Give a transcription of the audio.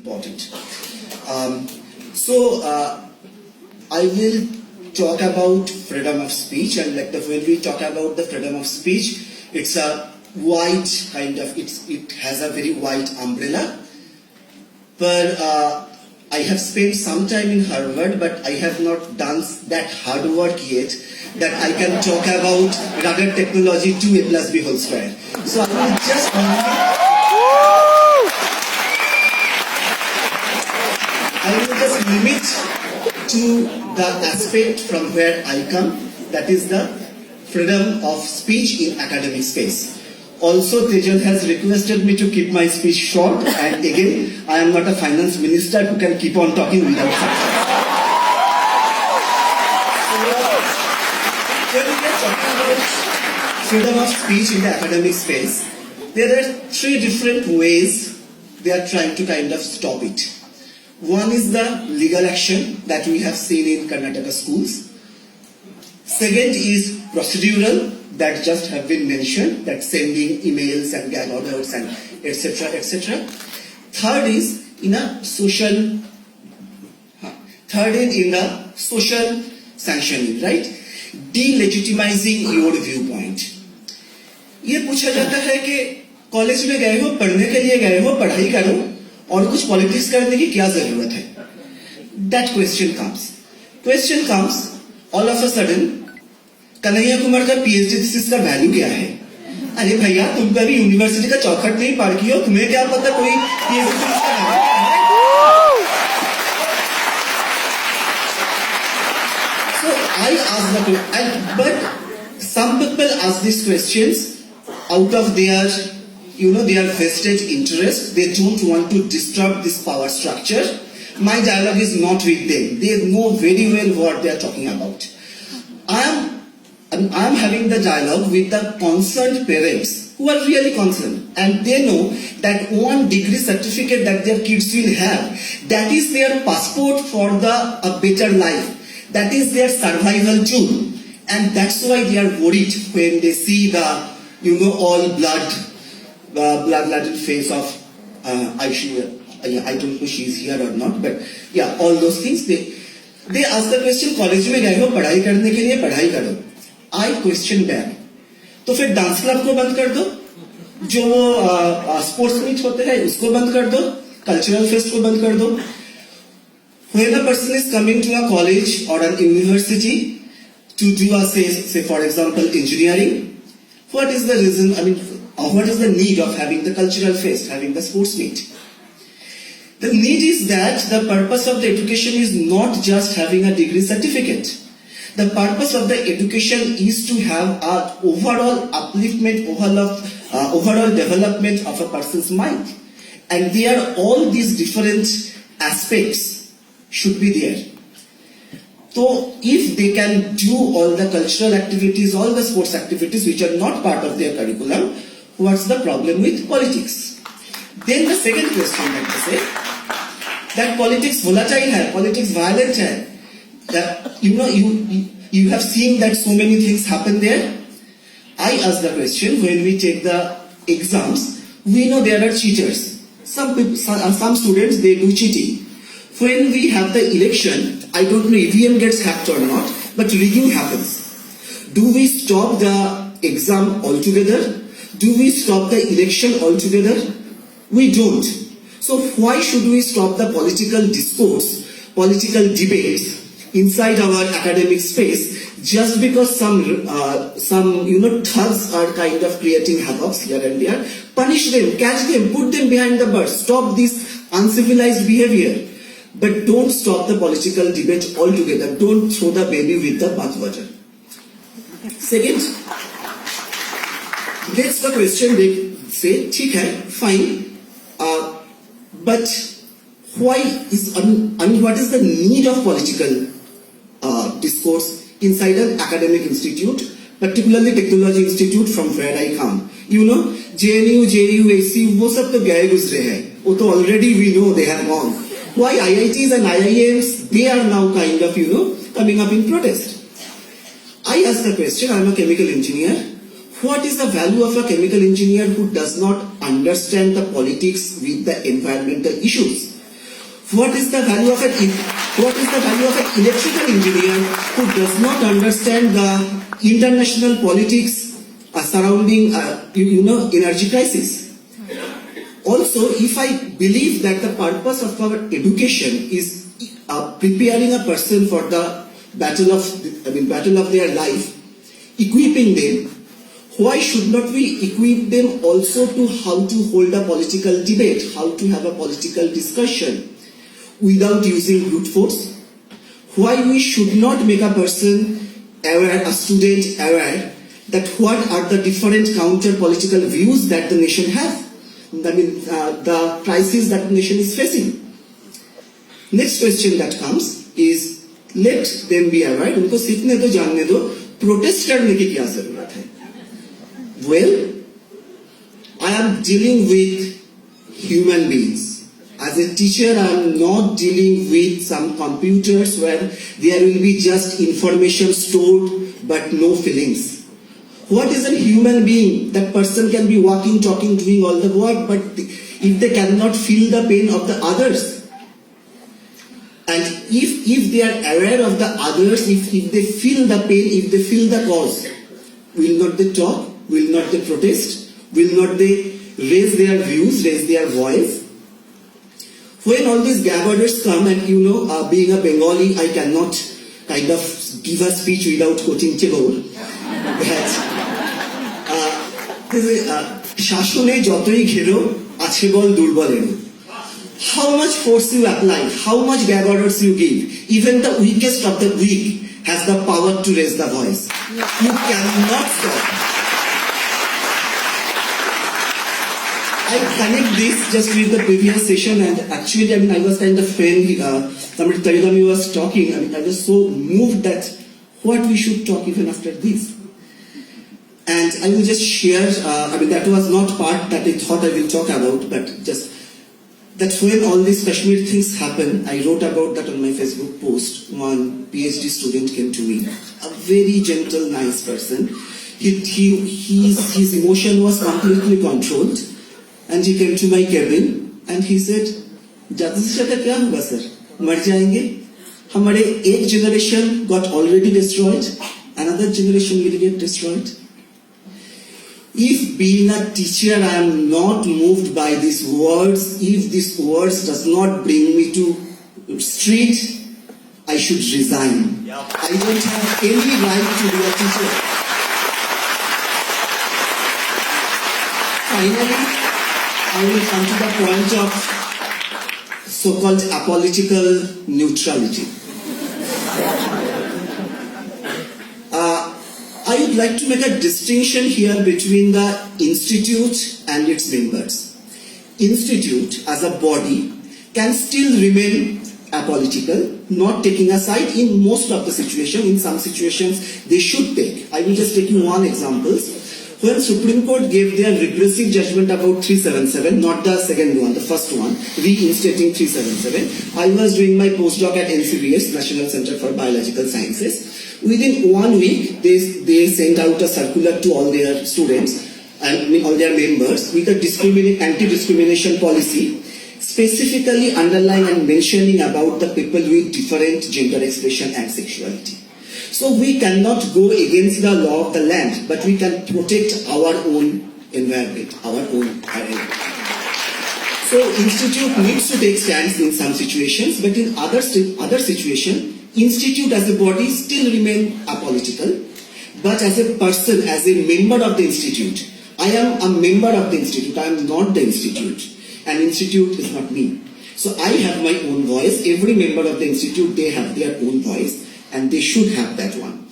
important. So I will talk about freedom of speech, and when we talk about the freedom of speech, it's a wide kind of, it has a very wide umbrella. But I have spent some time in Harvard, but I have not done that hard work yet that I can talk about rugged technology 2a plus b whole square. So I will just limit to the aspect from where I come, that is the freedom of speech in academic space. Also, Tejal has requested me to keep my speech short, and again, I am not a finance minister who can keep on talking without substance. When we are talking about freedom of speech in the academic space, there are three different ways they are trying to kind of stop it. One is the legal action that we have seen in Karnataka schools. Second is procedural, that just have been mentioned, that sending emails and gag orders and etc. etc. Third is in the social sanctioning, right? Delegitimizing your viewpoint. ये पूछा जाता है कि college में गए हो, पढ़ने के लिए गए हो, पढ़ाई करो और कुछ पॉलिटिक्स करने की क्या जरूरत है? That question comes all of a sudden. Kanhaiya Kumar का पीएचडी थीसिस का वैल्यू क्या है? अरे भैया, तुम कभी यूनिवर्सिटी का चौखट नहीं पार किया, तुम्हें क्या पता कोई पीएचडी थीसिस का वैल्यू क्या है? So I ask the question, but some people ask these questions out of their, their vested interest. They don't want to disrupt this power structure. My dialogue is not with them. They know very well what they are talking about. I am having the dialogue with the concerned parents who are really concerned, and they know that one degree certificate that their kids will have, that is their passport for a better life. That is their survival tool, and that's why they are worried when they see the all blood-laden face of Aisha. I don't know she is here or not, but yeah, all those things. They ask the question, college में गए हो पढ़ाई करने के लिए, पढ़ाई करो. I question back. तो फिर डांस क्लब को बंद कर दो, जो स्पोर्ट्स मीट होते हैं उसको बंद कर दो, कल्चरल फेस्ट को बंद कर दो. When a person is coming to a college or an university to do a say for example engineering, what is the reason? What is the need of having the cultural fest, having the sports meet? The need is that the purpose of the education is not just having a degree certificate. The purpose of the education is to have an overall upliftment, overall development of a person's mind. And there all these different aspects should be there. So if they can do all the cultural activities, all the sports activities which are not part of their curriculum, what's the problem with politics? Then the second question that they say, that politics volatile hai, politics violent hai. That you have seen that so many things happen there. I ask the question, when we take the exams, we know there are cheaters. Some students, they do cheating. When we have the election, I don't know if EVM gets hacked or not, but rigging happens. Do we stop the exam altogether? Do we stop the election altogether? We don't. So why should we stop the political discourse, political debates inside our academic space just because some thugs are kind of creating havocs here and there? Punish them, catch them, put them behind the bars, stop this uncivilized behavior. But don't stop the political debate altogether. Don't throw the baby with the bathwater. Second, next the question they say, ठीक है, fine. But why is what is the need of political discourse inside an academic institute, particularly technology institute from where I come? JNU, JU, AC, वो सब तो गए गुजरे हैं. वो तो already we know they have gone. Why IITs and IIMs, they are now kind of coming up in protest? I ask the question, I'm a chemical engineer. What is the value of a chemical engineer who does not understand the politics with the environmental issues? What is the value of an electrical engineer who does not understand the international politics surrounding energy crisis? Also, if I believe that the purpose of our education is preparing a person for the battle of their life, equipping them, why should not we equip them also to how to hold a political debate, how to have a political discussion without using brute force? Why we should not make a person aware, a student aware, that what are the different counter political views that the nation has? The crisis that the nation is facing. Next question that comes is, let them be aware, उनको सीखने दो, जानने दो, protest करने की क्या जरूरत है? Well, I am dealing with human beings. As a teacher, I am not dealing with some computers where there will be just information stored but no feelings. What is a human being? That person can be walking, talking, doing all the work, but if they cannot feel the pain of the others, and if they are aware of the others, if they feel the pain, if they feel the cause, will not they talk? Will not they protest? Will not they raise their views, raise their voice? When all these gag orders come, and being a Bengali, I cannot kind of give a speech without quoting Tagore. শাসনে যতই ঘেরো আছে বল দুর্বলের. How much force you apply, how much gag orders you give, even the weakest of the weak has the power to raise the voice. You cannot stop. I connect this just with the previous session, and actually, I was kind of when Tamil Tarigami was talking, I was so moved that what we should talk even after this. And I will just share, that was not part that I thought I will talk about, but just that when all these Kashmir things happen, I wrote about that on my Facebook post. One PhD student came to me, a very gentle, nice person. His emotion was completely controlled, and he came to my cabin and he said, "Justice का क्या होगा sir? मर जाएंगे? हमारे एक generation got already destroyed, another generation will get destroyed." If being a teacher I am not moved by these words, if these words does not bring me to street, I should resign. I don't have any right to be a teacher. Finally, I will come to the point of so-called apolitical neutrality. I would like to make a distinction here between the institute and its members. Institute as a body can still remain apolitical, not taking a side in most of the situations. In some situations, they should take. I will just take you one example. When Supreme Court gave their regressive judgment about 377, not the second one, the first one, reinstating 377, I was doing my postdoc at NCBS, National Center for Biological Sciences. Within 1 week, they sent out a circular to all their students and all their members with a anti-discrimination policy, specifically underlying and mentioning about the people with different gender expression and sexuality. So we cannot go against the law of the land, but we can protect our own environment, our own area. So institute needs to take stands in some situations, but in other situations, institute as a body still remain apolitical. But as a person, as a member of the institute, I am a member of the institute. I am not the institute, and institute is not me. So I have my own voice. Every member of the institute, they have their own voice, and they should have that one.